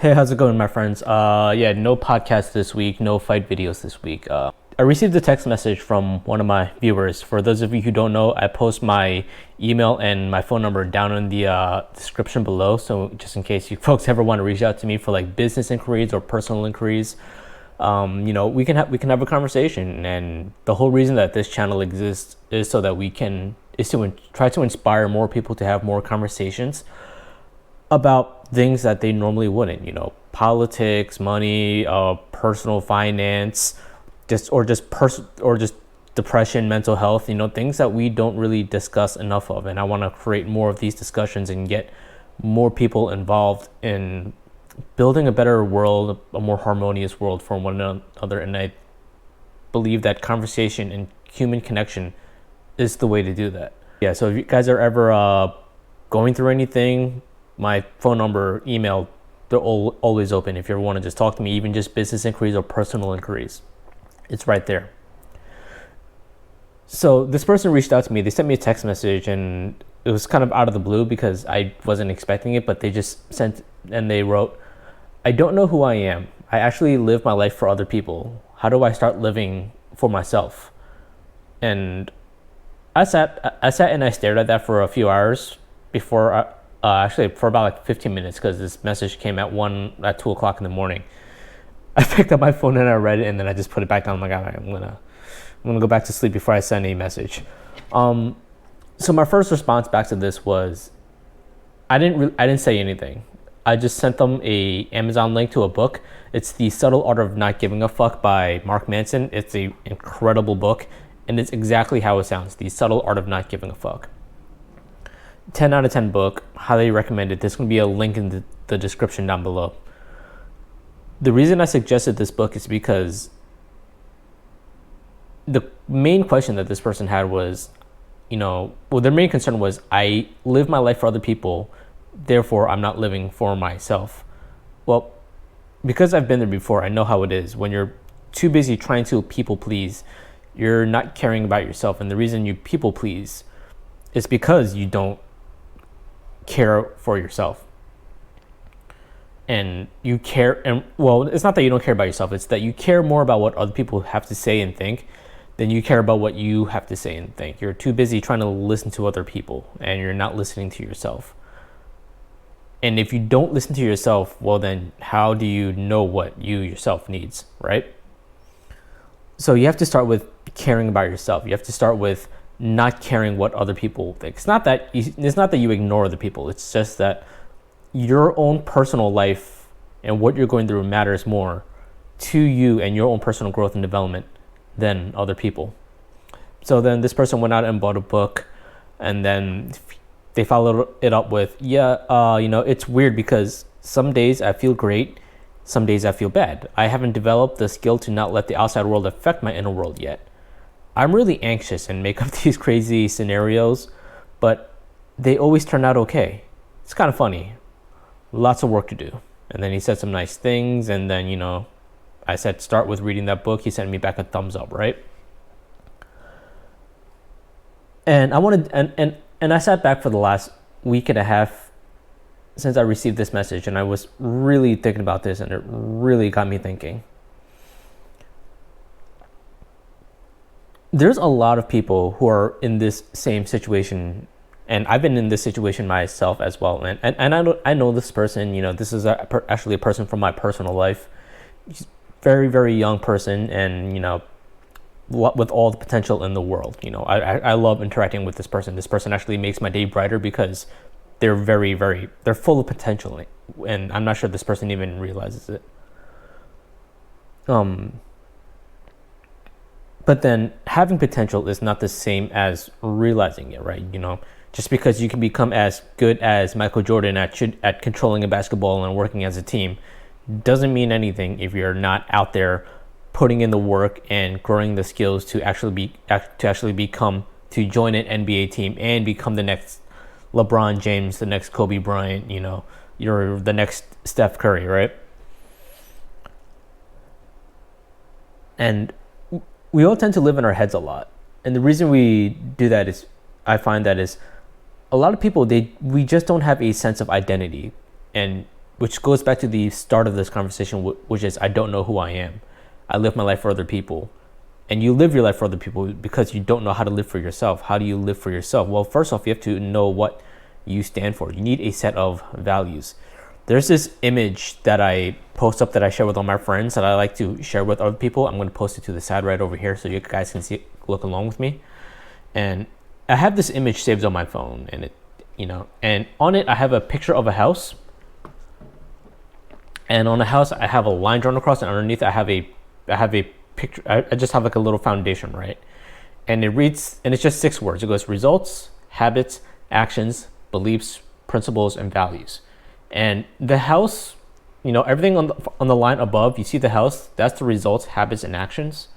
Hey, how's it going, my friends? Yeah, no podcast this week, no fight videos this week. I received a text message from one of my viewers. For those of you who don't know, I post my email and my phone number down in the description below. So just in case you folks ever want to reach out to me for like business inquiries or personal inquiries, we can have a conversation. And the whole reason that this channel exists is so that try to inspire more people to have more conversations about things that they normally wouldn't, politics, money, personal finance, just depression, mental health, things that we don't really discuss enough of. And I want to create more of these discussions and get more people involved in building a better world, a more harmonious world for one another. And I believe that conversation and human connection is the way to do that. Yeah, so if you guys are ever going through anything, my phone number, email, they're always open. If you ever want to just talk to me, even just business inquiries or personal inquiries, it's right there. So this person reached out to me. They sent me a text message, and it was kind of out of the blue because I wasn't expecting it, but they just sent and they wrote, "I don't know who I am. I actually live my life for other people. How do I start living for myself?" And I sat and I stared at that for a few hours before actually for about like 15 minutes, because this message came at 2 o'clock in the morning. I picked up my phone and I read it, and then I just put it back down. I'm like, all right, I'm gonna go back to sleep before I send a message. So my first response back to this was, I didn't say anything. I just sent them a Amazon link to a book. It's The Subtle Art of Not Giving a Fuck by Mark Manson. It's an incredible book, and it's exactly how it sounds. The Subtle Art of Not Giving a Fuck. 10 out of 10 book, highly recommended. There's going to be a link in the description down below. The reason I suggested this book is because the main question that this person had was, their main concern was, I live my life for other people, therefore I'm not living for myself. Well, because I've been there before, I know how it is. When you're too busy trying to people please, you're not caring about yourself. And the reason you people please is because you don't care for yourself. And you care, and well, it's not that you don't care about yourself, it's that you care more about what other people have to say and think than you care about what you have to say and think. You're too busy trying to listen to other people, and you're not listening to yourself. And if you don't listen to yourself, well, then how do you know what you yourself needs, right? So you have to start with caring about yourself. You have to start with not caring what other people think. It's not that you ignore other people. It's just that your own personal life and what you're going through matters more to you and your own personal growth and development than other people. So then this person went out and bought a book, and then they followed it up with, it's weird because some days I feel great, some days I feel bad. I haven't developed the skill to not let the outside world affect my inner world yet. I'm really anxious and make up these crazy scenarios, but they always turn out okay. It's kind of funny. Lots of work to do. And then he said some nice things, and then, I said start with reading that book. He sent me back a thumbs up, right? And I sat back for the last week and a half since I received this message, and I was really thinking about this, and it really got me thinking. There's a lot of people who are in this same situation, and I've been in this situation myself as well. And I know this person. This is actually a person from my personal life. He's very, very young person, and with all the potential in the world. I love interacting with this person. This person actually makes my day brighter because they're they're full of potential, and I'm not sure this person even realizes it. But then having potential is not the same as realizing it, right? Just because you can become as good as Michael Jordan at controlling a basketball and working as a team doesn't mean anything if you're not out there putting in the work and growing the skills to join an NBA team and become the next LeBron James, the next Kobe Bryant, you're the next Steph Curry, right? And we all tend to live in our heads a lot. And the reason we do that is, I find that is, a lot of people, we just don't have a sense of identity. And which goes back to the start of this conversation, which is I don't know who I am. I live my life for other people. And you live your life for other people because you don't know how to live for yourself. How do you live for yourself? Well, first off, you have to know what you stand for. You need a set of values. There's this image that I post up that I share with all my friends that I like to share with other people. I'm going to post it to the side right over here so you guys can see it, look along with me. And I have this image saved on my phone, and and on it I have a picture of a house. And on the house I have a line drawn across, and underneath I have a picture. I just have like a little foundation, right? And it reads, and it's just 6 words. It goes results, habits, actions, beliefs, principles, and values. And the house, everything on the line above, you see the house, that's the results, habits, and actions.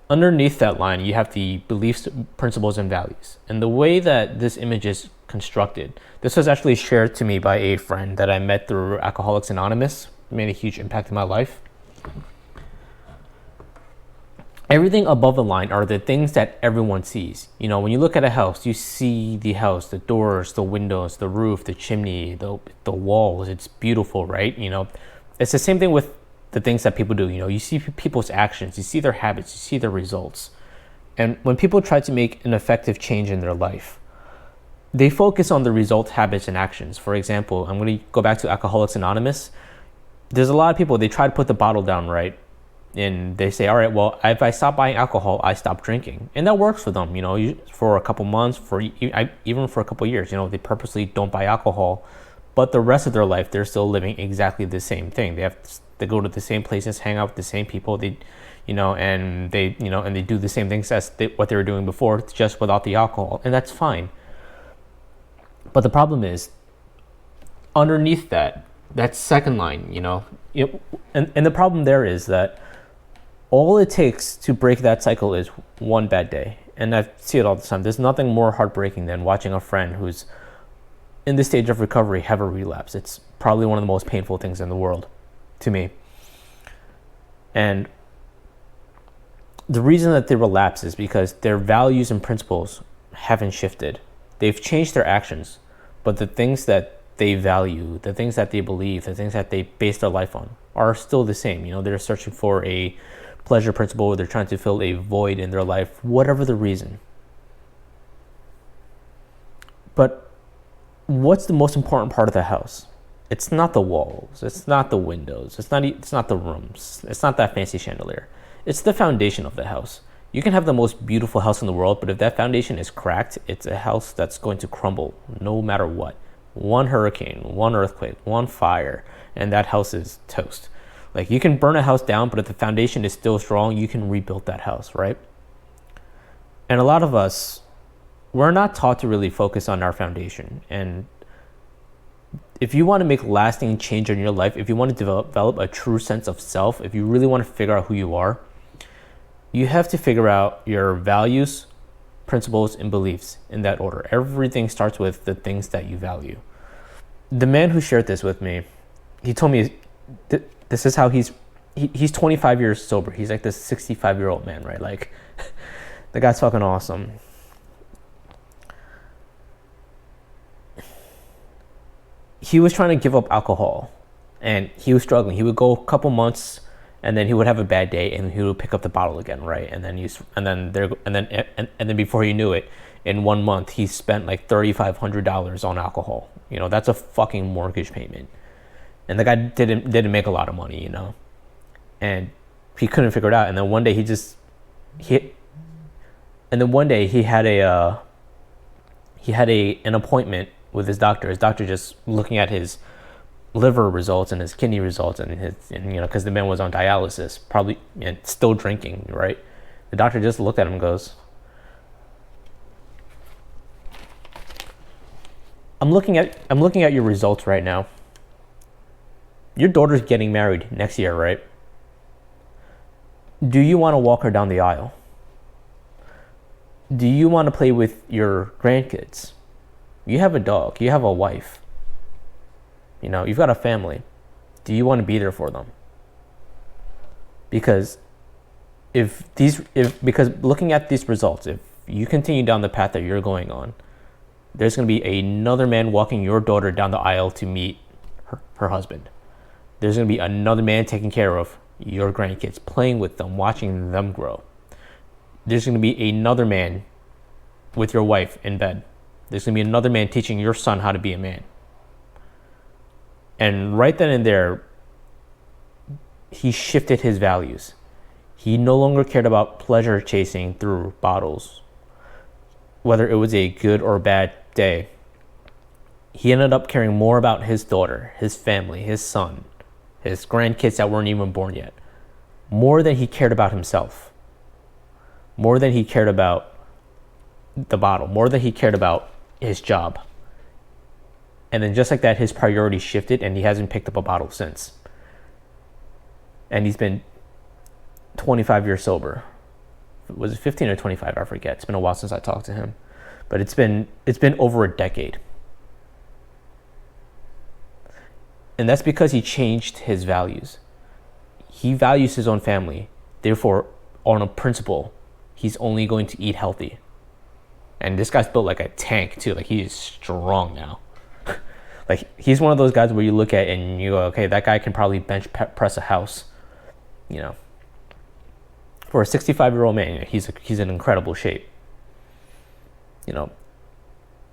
Underneath that line, you have the beliefs, principles, and values. And the way that this image is constructed, this was actually shared to me by a friend that I met through Alcoholics Anonymous. It made a huge impact in my life. Everything above the line are the things that everyone sees. When you look at a house, you see the house, the doors, the windows, the roof, the chimney, the walls. It's beautiful, right? It's the same thing with the things that people do. You see people's actions, you see their habits, you see their results. And when people try to make an effective change in their life, they focus on the results, habits, and actions. For example, I'm going to go back to Alcoholics Anonymous. There's a lot of people, they try to put the bottle down, right? And they say, all right, well, if I stop buying alcohol, I stop drinking. And that works for them, for a couple months, even for a couple years. They purposely don't buy alcohol. But the rest of their life, they're still living exactly the same thing. They go to the same places, hang out with the same people. They do the same things as what they were doing before, just without the alcohol. And that's fine. But the problem is, underneath that second line, and the problem there is that all it takes to break that cycle is one bad day. And I see it all the time. There's nothing more heartbreaking than watching a friend who's in this stage of recovery have a relapse. It's probably one of the most painful things in the world to me. And the reason that they relapse is because their values and principles haven't shifted. They've changed their actions, but the things that they value, the things that they believe, the things that they base their life on are still the same. They're searching for a pleasure principle, they're trying to fill a void in their life, whatever the reason. But what's the most important part of the house? It's not the walls, it's not the windows, it's not the rooms, it's not that fancy chandelier. It's the foundation of the house. You can have the most beautiful house in the world, but if that foundation is cracked, it's a house that's going to crumble no matter what. One hurricane, one earthquake, one fire, and that house is toast. Like, you can burn a house down, but if the foundation is still strong, you can rebuild that house, right? And a lot of us, we're not taught to really focus on our foundation. And if you want to make lasting change in your life, if you want to develop a true sense of self, if you really want to figure out who you are, you have to figure out your values, principles, and beliefs in that order. Everything starts with the things that you value. The man who shared this with me, he told me this is how he's 25 years sober. He's like this 65-year-old man, right? Like, the guy's fucking awesome. He was trying to give up alcohol, and he was struggling. He would go a couple months, and then he would have a bad day, and he would pick up the bottle again, right? And then before he knew it, in 1 month, he spent like $3,500 on alcohol. That's a fucking mortgage payment. And the guy didn't make a lot of money, and he couldn't figure it out. And then one day he had an appointment with his doctor. His doctor just looking at his liver results and his kidney results and because the man was on dialysis, probably, and still drinking, right? The doctor just looked at him and goes, I'm looking at your results right now. Your daughter's getting married next year, right? Do you want to walk her down the aisle? Do you want to play with your grandkids? You have a dog, you have a wife. You've got a family. Do you want to be there for them? Because because looking at these results, if you continue down the path that you're going on, there's going to be another man walking your daughter down the aisle to meet her husband. There's going to be another man taking care of your grandkids, playing with them, watching them grow. There's going to be another man with your wife in bed. There's going to be another man teaching your son how to be a man. And right then and there, he shifted his values. He no longer cared about pleasure chasing through bottles, whether it was a good or bad day. He ended up caring more about his daughter, his family, his son, his grandkids that weren't even born yet, more than he cared about himself, more than he cared about the bottle, more than he cared about his job. And then just like that, his priorities shifted and he hasn't picked up a bottle since. And he's been 25 years sober. Was it 15 or 25? I forget. It's been a while since I talked to him. But it's been over a decade. And that's because he changed his values. He values his own family. Therefore, on a principle, he's only going to eat healthy. And this guy's built like a tank too. Like, he is strong now. Like, he's one of those guys where you look at and you go, okay, that guy can probably bench press a house. You know, for a 65-year-old man, he's in incredible shape. You know,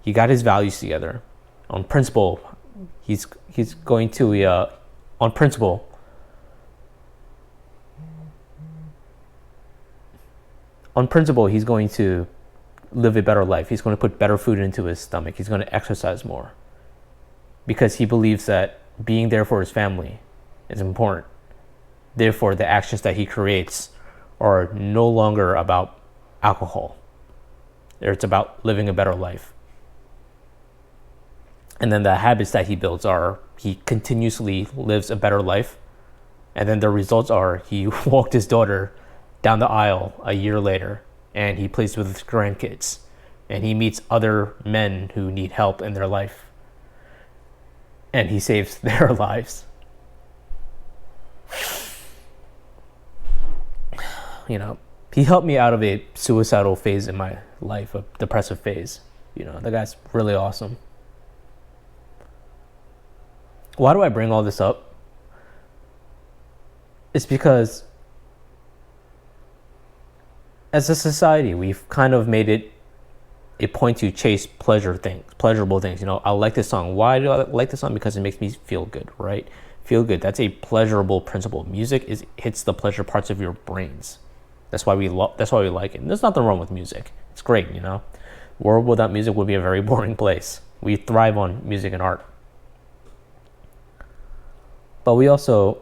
he got his values together. On principle, he's going to on principle. On principle, he's going to live a better life. He's going to put better food into his stomach. He's going to exercise more because he believes that being there for his family is important. Therefore, the actions that he creates are no longer about alcohol. It's about living a better life. And then the habits that he builds are he continuously lives a better life. And then the results are he walked his daughter down the aisle a year later and he plays with his grandkids and he meets other men who need help in their life and he saves their lives. You know, he helped me out of a suicidal phase in my life, a depressive phase. You know, the guy's really awesome. Why do I bring all this up? It's because as a society, we've kind of made it a point to chase pleasurable things. You know, I like this song. Why do I like this song? Because it makes me feel good, right? Feel good. That's a pleasurable principle. Music hits the pleasure parts of your brains. That's why we like it. And there's nothing wrong with music. It's great, you know. The world without music would be a very boring place. We thrive on music and art. But we also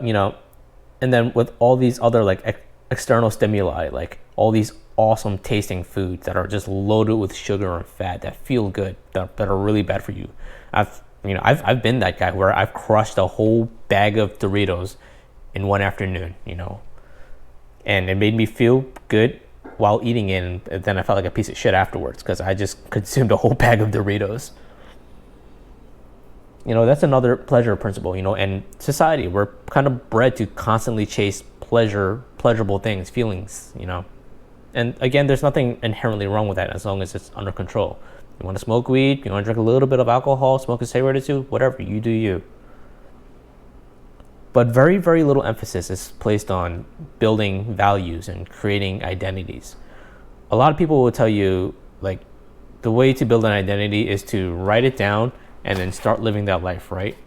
you know, and then with all these other like external stimuli, like all these awesome tasting foods that are just loaded with sugar and fat that feel good, that are really bad for you. I've been that guy where I've crushed a whole bag of Doritos in one afternoon, you know, and it made me feel good while eating it, and then I felt like a piece of shit afterwards because I just consumed a whole bag of Doritos. You know, that's another pleasure principle, you know, and society, we're kind of bred to constantly chase pleasurable things, feelings, you know. And again, there's nothing inherently wrong with that as long as it's under control. You want to smoke weed, you want to drink a little bit of alcohol, smoke a cigarette or two, whatever, you do you. But very, very little emphasis is placed on building values and creating identities. A lot of people will tell you, like, the way to build an identity is to write it down and then start living that life, right?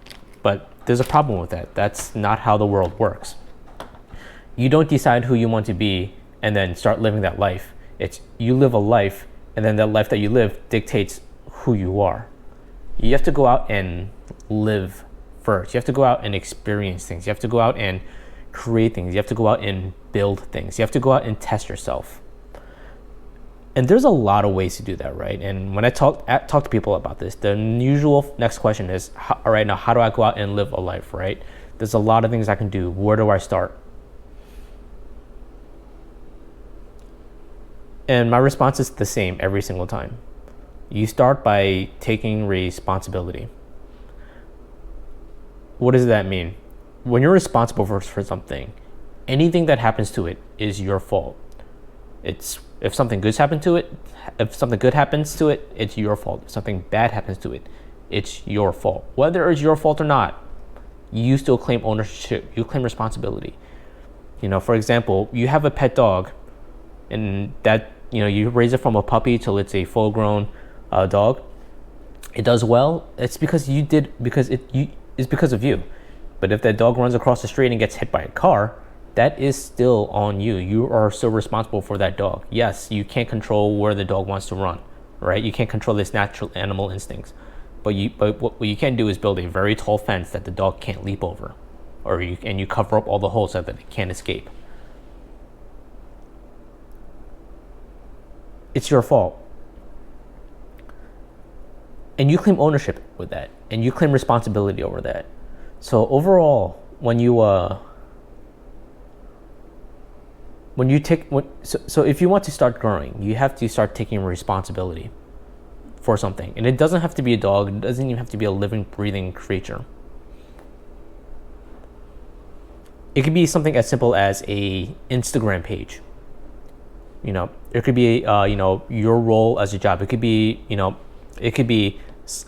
But there's a problem with that. That's not how the world works. You don't decide who you want to be and then start living that life. It's you live a life, and then that life that you live dictates who you are. You have to go out and live first. You have to go out and experience things. You have to go out and create things. You have to go out and build things. You have to go out and test yourself. And there's a lot of ways to do that, right? And when I talk to people about this, the usual next question is, all right, now how do I go out and live a life, right? There's a lot of things I can do. Where do I start? And my response is the same every single time. You start by taking responsibility. What does that mean? When you're responsible for something, anything that happens to it is your fault. It's If something good happens to it, it's your fault. If something bad happens to it, it's your fault. Whether it's your fault or not, you still claim ownership. You claim responsibility. For example, you have a pet dog, and that you raise it from a puppy till it's a full-grown dog. It does well. It's because it's because of you. But if that dog runs across the street and gets hit by a car, that is still on you. You are still responsible for that dog. Yes, you can't control where the dog wants to run, right? You can't control its natural animal instincts. But what you can do is build a very tall fence that the dog can't leap over, and you cover up all the holes so that it can't escape. It's your fault. And you claim ownership with that, and you claim responsibility over that. So overall, when if you want to start growing, you have to start taking responsibility for something. And it doesn't have to be a dog. It doesn't even have to be a living, breathing creature. It could be something as simple as a Instagram page. It could be your role as a job. It could be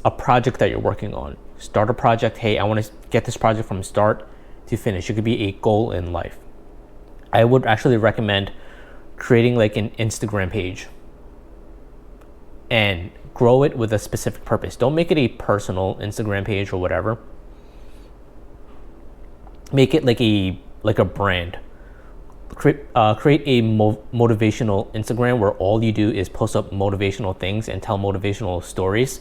a project that you're working on. Start a project. Hey, I want to get this project from start to finish. It could be a goal in life. I would actually recommend creating like an Instagram page and grow it with a specific purpose. Don't make it a personal Instagram page or whatever. Make it like a brand. Create a motivational Instagram where all you do is post up motivational things and tell motivational stories,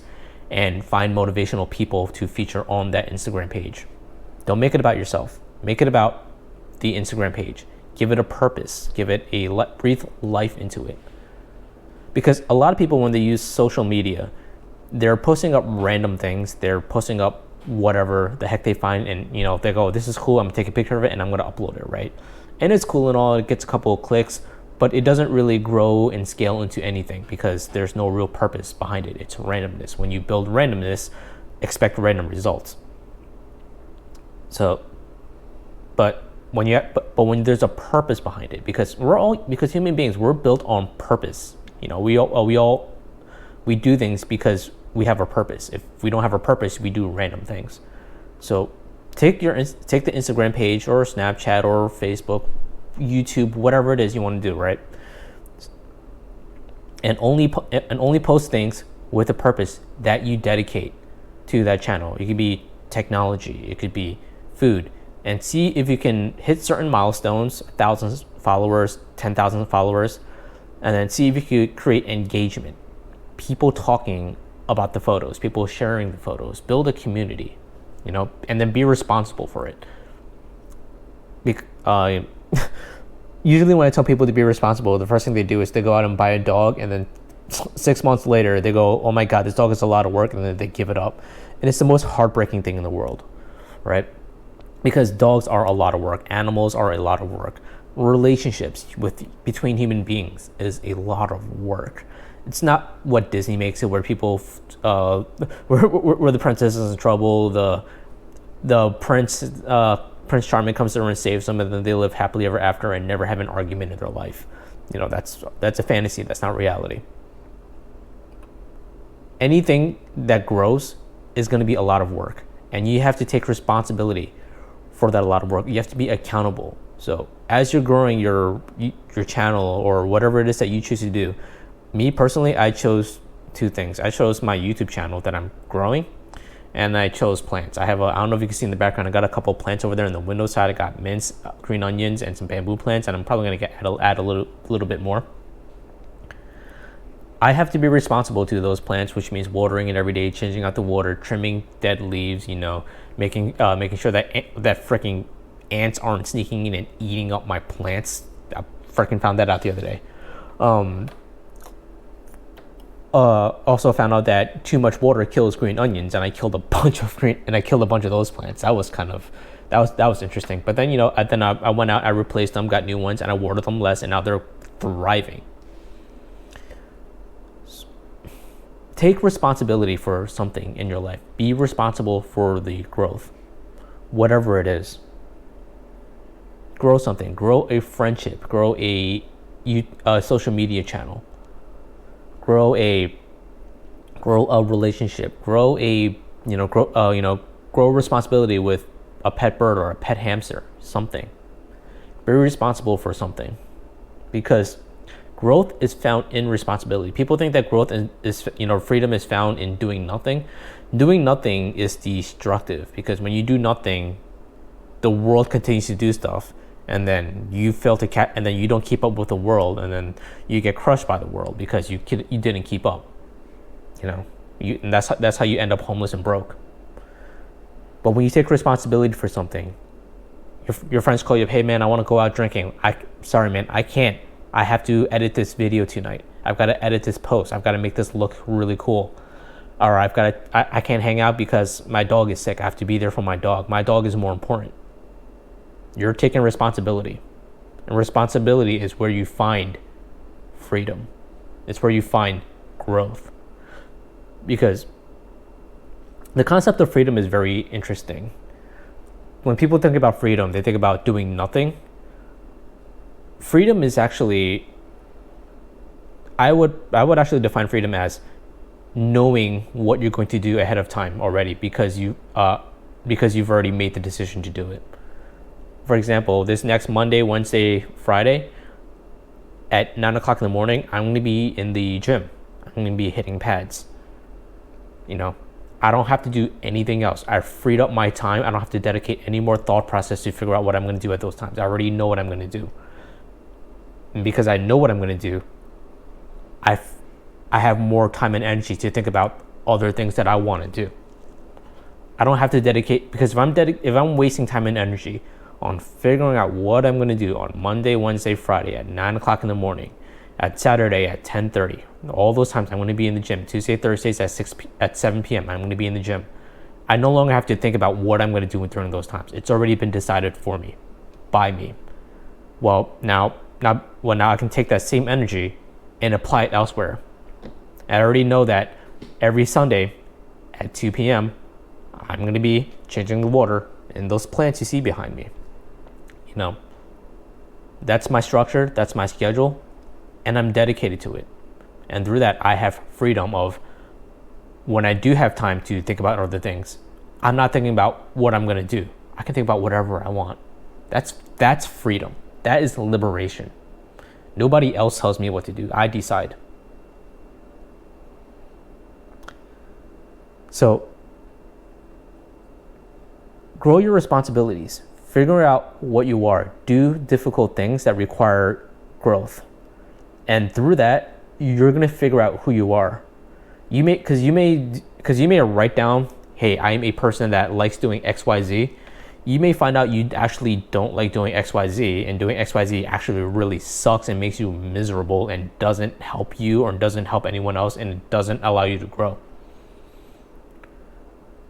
and find motivational people to feature on that Instagram page. Don't make it about yourself. Make it about the Instagram page. Give it a purpose. Give it breathe life into it. Because a lot of people, when they use social media, they're posting up random things. They're posting up whatever the heck they find, and they go, this is cool, I'm gonna take a picture of it and I'm gonna upload it, right? And it's cool and all, it gets a couple of clicks, but it doesn't really grow and scale into anything because there's no real purpose behind it. It's randomness. When you build randomness, expect random results. So, but when there's a purpose behind it, because human beings, we're built on purpose. We do things because we have a purpose. If we don't have a purpose, we do random things. So take the Instagram page or Snapchat or Facebook, YouTube, whatever it is you want to do, right? And only post things with a purpose that you dedicate to that channel. It could be technology, it could be food, and see if you can hit certain milestones, 1,000 followers, 10,000 followers, and then see if you could create engagement. People talking about the photos, people sharing the photos, build a community, and then be responsible for it. Usually when I tell people to be responsible, the first thing they do is they go out and buy a dog, and then 6 months later they go, oh my God, this dog is a lot of work, and then they give it up. And it's the most heartbreaking thing in the world, right? Because dogs are a lot of work, animals are a lot of work. Relationships between human beings is a lot of work. It's not what Disney makes it, where people, where the princess is in trouble, the Prince Charming comes through and saves them, and then they live happily ever after and never have an argument in their life. That's a fantasy. That's not reality. Anything that grows is going to be a lot of work, and you have to take responsibility for that a lot of work. You have to be accountable. So as you're growing your channel or whatever it is that you choose to do, me personally, I chose two things. I chose my YouTube channel that I'm growing, and I chose plants. I don't know if you can see in the background, I got a couple plants over there on the window side. I got mints, green onions, and some bamboo plants, and I'm probably gonna add a little bit more. I have to be responsible to those plants, which means watering it every day, changing out the water, trimming dead leaves, making sure that freaking ants aren't sneaking in and eating up my plants. I freaking found that out the other day. Also found out that too much water kills green onions, and I killed a bunch of those plants. That was interesting. But then I went out, I replaced them, got new ones, and I watered them less, and now they're thriving. Take responsibility for something in your life. Be responsible for the growth, whatever it is. Grow something. Grow a friendship. Grow a a social media channel, grow a relationship, grow responsibility with a pet bird or a pet hamster, something. Be responsible for something, because growth is found in responsibility. People think that growth is freedom is found in doing nothing. Doing nothing is destructive, because when you do nothing, the world continues to do stuff, and then you and then you don't keep up with the world, and then you get crushed by the world because you didn't keep up. And that's how you end up homeless and broke. But when you take responsibility for something, your friends call you up, hey man, I want to go out drinking. Sorry man, I can't. I have to edit this video tonight. I've got to edit this post. I've got to make this look really cool. Or I can't hang out because my dog is sick. I have to be there for my dog. My dog is more important. You're taking responsibility. And responsibility is where you find freedom. It's where you find growth. Because the concept of freedom is very interesting. When people think about freedom, they think about doing nothing. Freedom is actually, I would actually define freedom as knowing what you're going to do ahead of time already, because you've already made the decision to do it. For example, this next Monday, Wednesday, Friday at 9 o'clock in the morning, I'm going to be in the gym. I'm going to be hitting pads. I don't have to do anything else. I've freed up my time. I don't have to dedicate any more thought process to figure out what I'm going to do at those times. I already know what I'm going to do. And because I know what I'm going to do, I have more time and energy to think about other things that I want to do. I don't have to dedicate, because if I'm wasting time and energy on figuring out what I'm going to do on Monday, Wednesday, Friday at 9 o'clock in the morning, at Saturday at 10:30, all those times I'm going to be in the gym. Tuesday, Thursdays at 7 p.m. I'm going to be in the gym. I no longer have to think about what I'm going to do during those times. It's already been decided for me, by me. Well, now I can take that same energy and apply it elsewhere. I already know that every Sunday at 2 p.m. I'm going to be changing the water in those plants you see behind me. That's my structure, that's my schedule, and I'm dedicated to it. And through that, I have freedom of, when I do have time to think about other things, I'm not thinking about what I'm going to do. I can think about whatever I want. That's freedom. That is liberation. Nobody else tells me what to do. I decide. So, grow your responsibilities. Figure out what you are. Do difficult things that require growth. And through that, you're going to figure out who you are. You may write down, hey, I am a person that likes doing XYZ. You may find out you actually don't like doing XYZ, and doing XYZ actually really sucks and makes you miserable and doesn't help you or doesn't help anyone else and doesn't allow you to grow.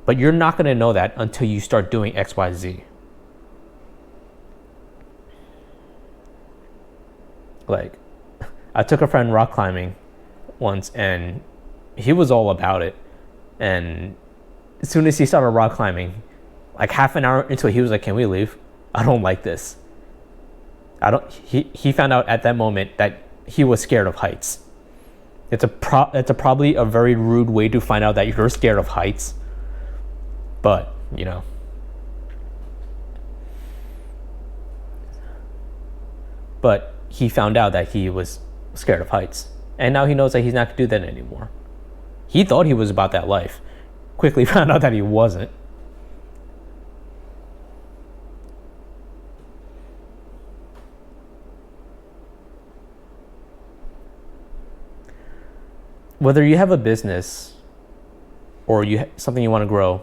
But you're not going to know that until you start doing XYZ. Like, I took a friend rock climbing once, and he was all about it. And as soon as he started rock climbing, like half an hour into it, he was like, "Can we leave? I don't like this." He found out at that moment that he was scared of heights. It's probably a very rude way to find out that you're scared of heights. But, But he found out that he was scared of heights. And now he knows that he's not going to do that anymore. He thought he was about that life. Quickly found out that he wasn't. Whether you have a business or something you want to grow,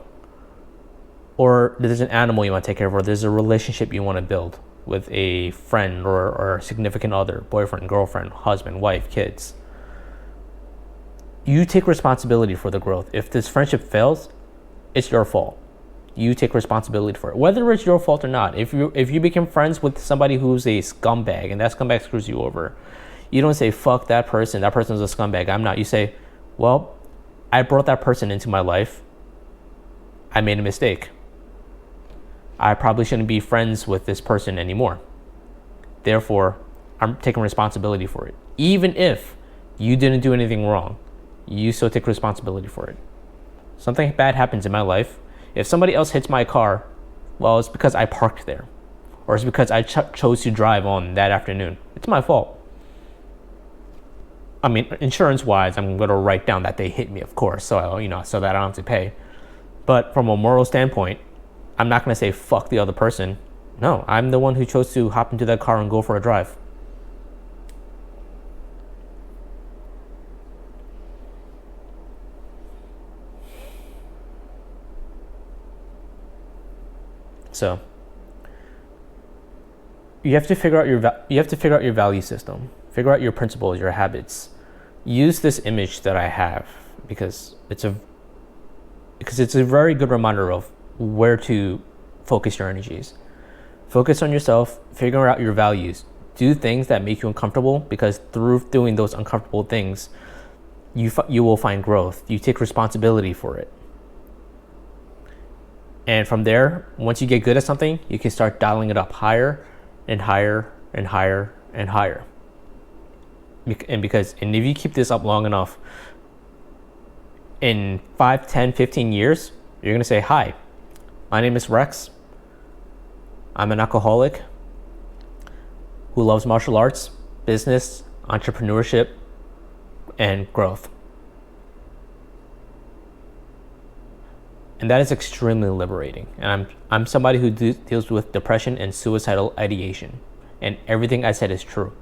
or there's an animal you want to take care of, or there's a relationship you want to build with a friend or significant other, boyfriend, girlfriend, husband, wife, kids, you take responsibility for the growth. If this friendship fails, it's your fault. You take responsibility for it, whether it's your fault or not. If you become friends with somebody who's a scumbag and that scumbag screws you over, you don't say, fuck that person's a scumbag, I'm not. You say, well, I brought that person into my life. I made a mistake. I probably shouldn't be friends with this person anymore. Therefore, I'm taking responsibility for it. Even if you didn't do anything wrong, you still take responsibility for it. Something bad happens in my life. If somebody else hits my car, well, it's because I parked there, or it's because I chose to drive on that afternoon. It's my fault. I mean, insurance-wise, I'm going to write down that they hit me, of course, so so that I don't have to pay. But from a moral standpoint, I'm not going to say fuck the other person. No, I'm the one who chose to hop into that car and go for a drive. So you have to figure out your value system. Figure out your principles, your habits. Use this image that I have because it's a very good reminder of where to focus your energies. Focus on yourself, figure out your values. Do things that make you uncomfortable, because through doing those uncomfortable things, you will find growth. You take responsibility for it. And from there, once you get good at something, you can start dialing it up higher and higher and higher and higher. And if you keep this up long enough, in 5, 10, 15 years, you're going to say, hi, my name is Rex. I'm an alcoholic who loves martial arts, business, entrepreneurship, and growth. And that is extremely liberating. And I'm somebody who deals with depression and suicidal ideation. And everything I said is true.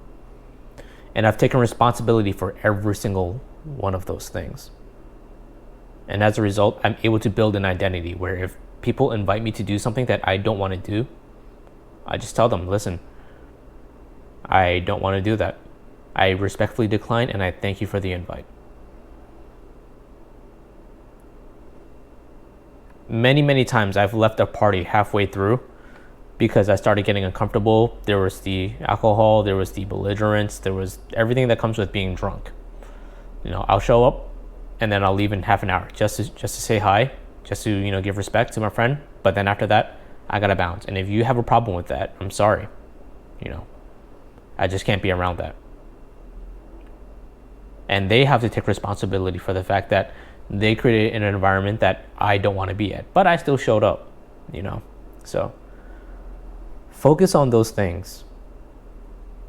And I've taken responsibility for every single one of those things. And as a result, I'm able to build an identity where if people invite me to do something that I don't want to do, I just tell them, listen, I don't want to do that. I respectfully decline, and I thank you for the invite. Many, many times I've left a party halfway through because I started getting uncomfortable. There was the alcohol, there was the belligerence, there was everything that comes with being drunk. I'll show up and then I'll leave in half an hour just to say hi, just to give respect to my friend. But then after that, I gotta bounce. And if you have a problem with that, I'm sorry. I just can't be around that. And they have to take responsibility for the fact that they created an environment that I don't want to be at, but I still showed up. So focus on those things: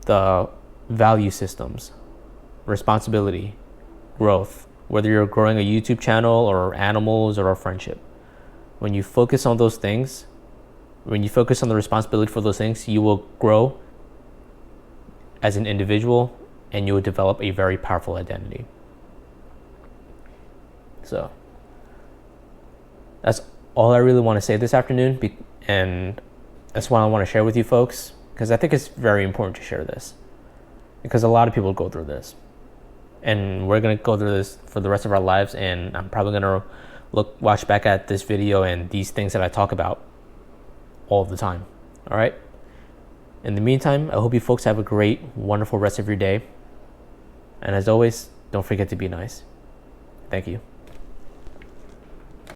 the value systems, responsibility, growth, whether you're growing a YouTube channel or animals or a friendship. When you focus on those things, when you focus on the responsibility for those things, you will grow as an individual and you will develop a very powerful identity. So that's all I really want to say this afternoon, and that's what I want to share with you folks, because I think it's very important to share this, because a lot of people go through this, and we're going to go through this for the rest of our lives. And I'm probably going to watch back at this video and these things that I talk about all the time. All right. In the meantime, I hope you folks have a great, wonderful rest of your day. And as always, don't forget to be nice. Thank you.